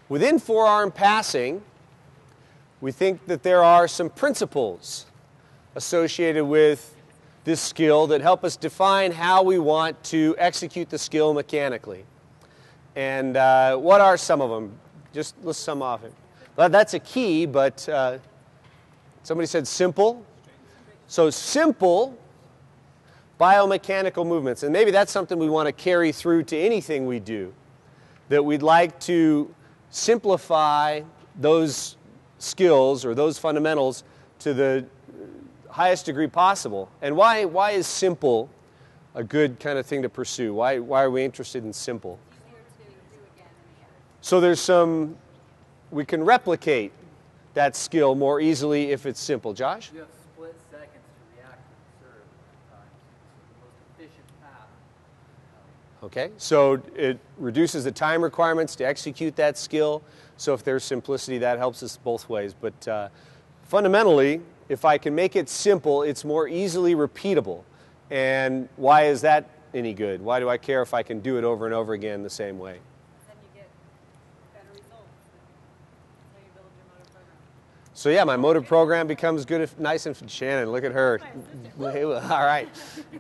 Within forearm passing, we think that there are some principles associated with this skill that help us define how we want to execute the skill mechanically. And what are some of them? Just list some off. Well, that's a key, but somebody said simple. So simple biomechanical movements, and maybe that's something we want to carry through to anything we do, that we'd like to simplify those skills or those fundamentals to the highest degree possible. And why is simple a good kind of thing to pursue? Why are we interested in simple? So there's some, we can replicate that skill more easily if it's simple. Josh? You have split seconds to react to the serve at times. The most efficient path. Okay, so it reduces the time requirements to execute that skill. So if there's simplicity, that helps us both ways. But fundamentally, if I can make it simple, it's more easily repeatable. And why is that any good? Why do I care if I can do it over and over again the same way? Then you get better results. That's how you build your motor program. So yeah, my motor program becomes good, nice and Shannon, look at her. All right.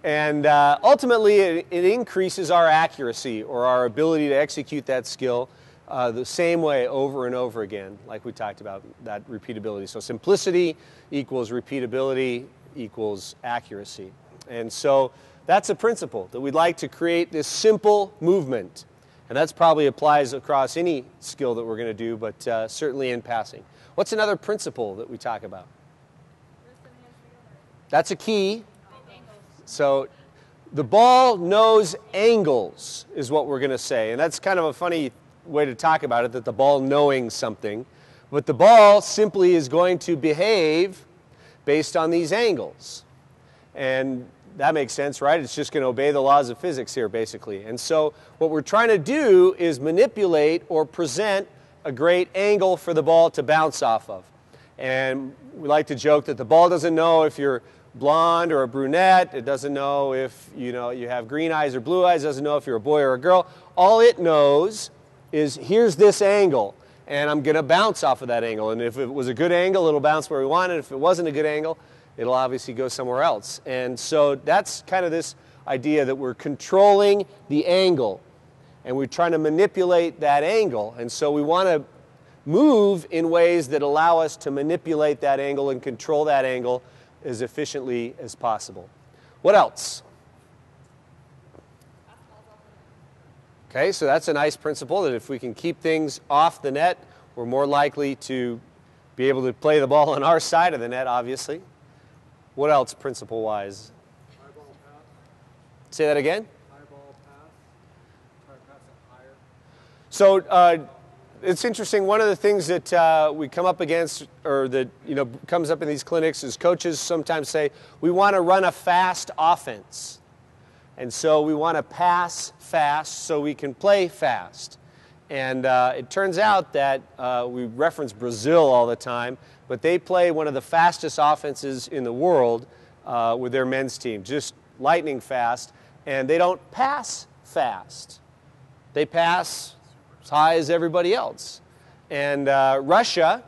And ultimately, it increases our accuracy or our ability to execute that skill the same way over and over again, like we talked about, that repeatability. So simplicity equals repeatability equals accuracy. And so that's a principle, that we'd like to create this simple movement. And that probably applies across any skill that we're going to do, but certainly in passing. What's another principle that we talk about? That's a key. So the ball knows angles is what we're going to say. And that's kind of a funny way to talk about it, that the ball knowing something. But the ball simply is going to behave based on these angles. And that makes sense, right? It's just going to obey the laws of physics here, basically. And so what we're trying to do is manipulate or present a great angle for the ball to bounce off of. And we like to joke that the ball doesn't know if you're blonde or a brunette. It doesn't know if you have green eyes or blue eyes. It doesn't know if you're a boy or a girl. All it knows is here's this angle, and I'm going to bounce off of that angle. And if it was a good angle, it'll bounce where we want it. If it wasn't a good angle, it'll obviously go somewhere else. And so that's kind of this idea that we're controlling the angle, and we're trying to manipulate that angle. And so we want to move in ways that allow us to manipulate that angle and control that angle as efficiently as possible. What else? Okay, so that's a nice principle, that if we can keep things off the net, we're more likely to be able to play the ball on our side of the net, obviously. What else, principle-wise? High ball pass. Say that again? High ball pass. Try to pass it higher. So it's interesting. One of the things that we come up against, or that comes up in these clinics, is coaches sometimes say, we want to run a fast offense. And so we want to pass fast so we can play fast. And it turns out that we reference Brazil all the time, but they play one of the fastest offenses in the world with their men's team, just lightning fast. And they don't pass fast. They pass as high as everybody else. And Russia,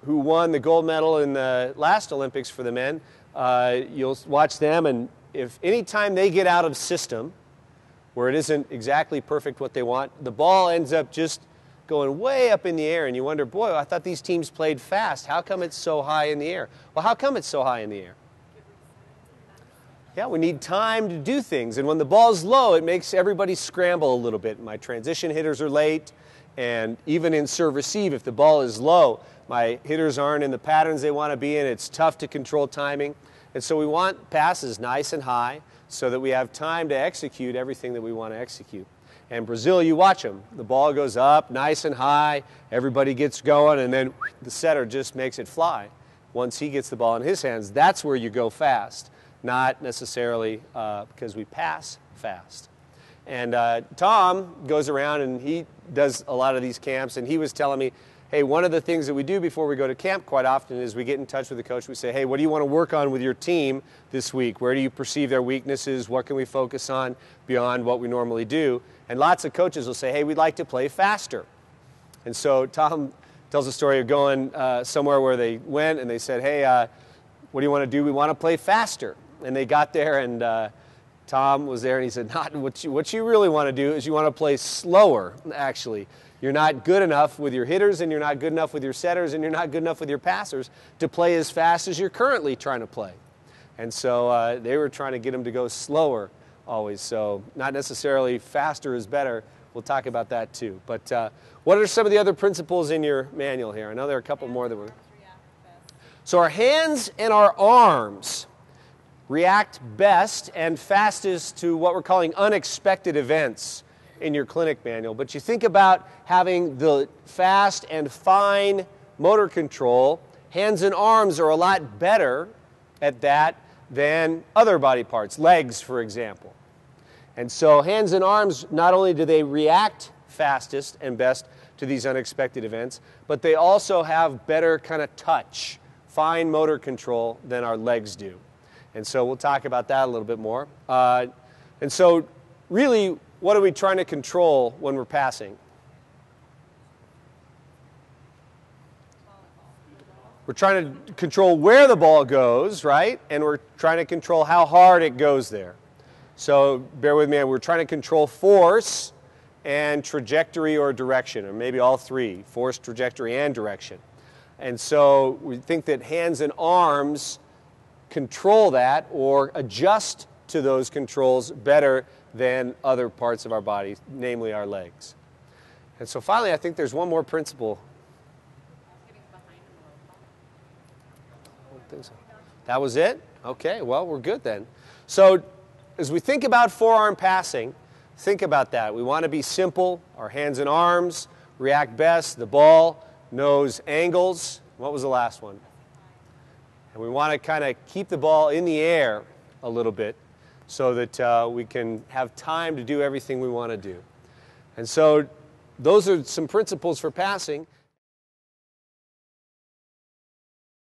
who won the gold medal in the last Olympics for the men, you'll watch them, and if any time they get out of system, where it isn't exactly perfect what they want, the ball ends up just going way up in the air, and you wonder, boy, I thought these teams played fast. How come it's so high in the air? Well, how come it's so high in the air? Yeah, we need time to do things, and when the ball's low, it makes everybody scramble a little bit. My transition hitters are late, and even in serve-receive, if the ball is low, my hitters aren't in the patterns they want to be in. It's tough to control timing. And so we want passes nice and high so that we have time to execute everything that we want to execute. And Brazil, you watch them. The ball goes up nice and high. Everybody gets going, and then the setter just makes it fly. Once he gets the ball in his hands, that's where you go fast, not necessarily because we pass fast. And Tom goes around, and he does a lot of these camps, and he was telling me, hey, one of the things that we do before we go to camp quite often is we get in touch with the coach. We say, hey, what do you want to work on with your team this week? Where do you perceive their weaknesses? What can we focus on beyond what we normally do? And lots of coaches will say, hey, we'd like to play faster. And so Tom tells a story of going somewhere where they went and they said, hey, what do you want to do? We want to play faster. And they got there and Tom was there and he said, not what you really want to do is you want to play slower, actually. You're not good enough with your hitters and you're not good enough with your setters and you're not good enough with your passers to play as fast as you're currently trying to play. And so they were trying to get him to go slower always. So not necessarily faster is better. We'll talk about that too. But what are some of the other principles in your manual here? I know there are a couple more that were. So our hands and our arms react best and fastest to what we're calling unexpected events in your clinic manual. But you think about having the fast and fine motor control, hands and arms are a lot better at that than other body parts, legs, for example. And so hands and arms, not only do they react fastest and best to these unexpected events, but they also have better kind of touch, fine motor control than our legs do. And so we'll talk about that a little bit more. And so really, what are we trying to control when we're passing? We're trying to control where the ball goes, right? And we're trying to control how hard it goes there. So bear with me, we're trying to control force and trajectory or direction, or maybe all three, force, trajectory, and direction. And so we think that hands and arms control that or adjust to those controls better than other parts of our body, namely our legs. And so finally, I think there's one more principle. I don't think so. That was it? Okay, well, we're good then. So as we think about forearm passing, think about that. We want to be simple. Our hands and arms react best. The ball knows angles. What was the last one? And we want to kind of keep the ball in the air a little bit so that we can have time to do everything we want to do. And so those are some principles for passing.